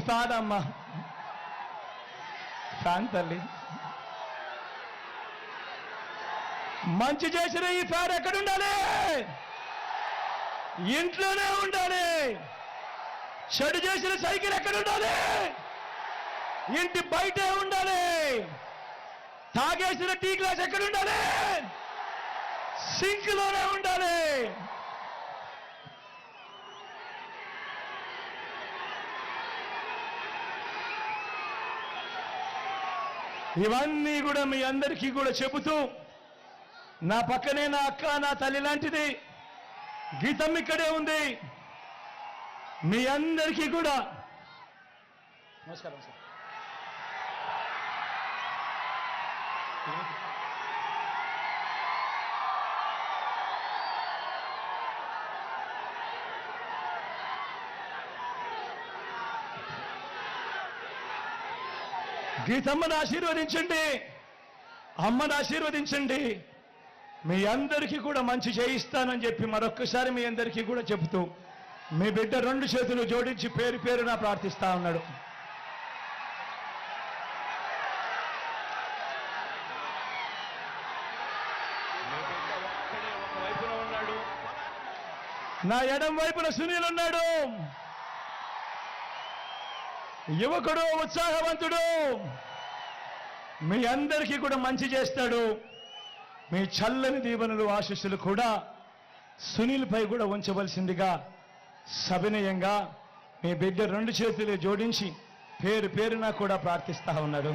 Fan అమ్మా, fan తల్లి. మంచి చేసిన ఈ ఫ్యాన్ ఎక్కడ ఉండాలి? ఇంట్లోనే ఉండాలి. చెడు చేసిన సైకిల్ ఎక్కడ ఉండాలి? ఇంటి బయటే ఉండాలి. తాగేసిన టీ గ్లాస్ ఎక్కడ ఉండాలి? సింక్ లోనే ఉండాలి. ఇవన్నీ కూడా మీ అందరికీ కూడా చెబుతూ, నా పక్కనే నా అక్క, నా తల్లి లాంటిది గీతమ్మ ఇక్కడే ఉంది. మీ అందరికీ కూడా నమస్కారం సార్. గీతమ్మను ఆశీర్వదించండి, అమ్మను ఆశీర్వదించండి. మీ అందరికీ కూడా మంచి చేయిస్తానని చెప్పి మరొక్కసారి మీ అందరికీ కూడా చెబుతూ, మీ బిడ్డ 2 చేతులు జోడించి పేరు పేరున ప్రార్థిస్తా ఉన్నాడు. నా ఎడం వైపున సునీల్ ఉన్నాడు, యువకుడు, ఉత్సాహవంతుడు. మీ అందరికీ కూడా మంచి చేస్తాడు. మీ చల్లని దీవెనలు, ఆశీస్సులు కూడా సునీల్ పై కూడా ఉంచవలసిందిగా సవినయంగా మీ బిడ్డ 2 చేతులు జోడించి పేరు పేరున కూడా ప్రార్థిస్తా ఉన్నాడు.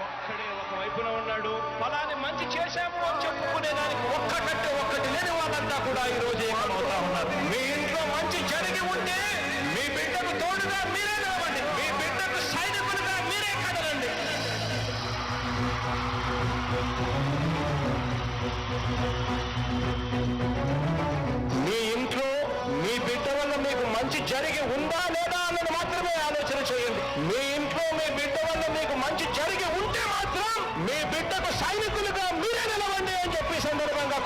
ఒక్కడే ఒక వైపున ఉన్నాడు. ఫలాన్ని మంచి చేశాము అని చెప్పుకునేదానికి ఒక్కటంటే ఒక్కటి లేని వాళ్ళంతా కూడా ఈ రోజు ఏమవుతా ఉన్నారు. మీ ఇంట్లో మంచి జరిగి ఉంటే మీ బిడ్డకు తోడుగా మీరే నిలవండి. మీ బిడ్డకు సైనికులుగా మీరే కదలండి. మీ ఇంట్లో మీ బిడ్డ వల్ల మీకు మంచి జరిగి ఉందా లేదా అన్నది మాత్రమే ఆలోచన చేయండి. మీ ఇంట్లో మీ బిడ్డ వల్ల మీకు మంచి జరిగి ఉంటే మాత్రం మీ బిడ్డకు సైనికులుగా మీరే నిలవండి అని చెప్పి సందర్భంగా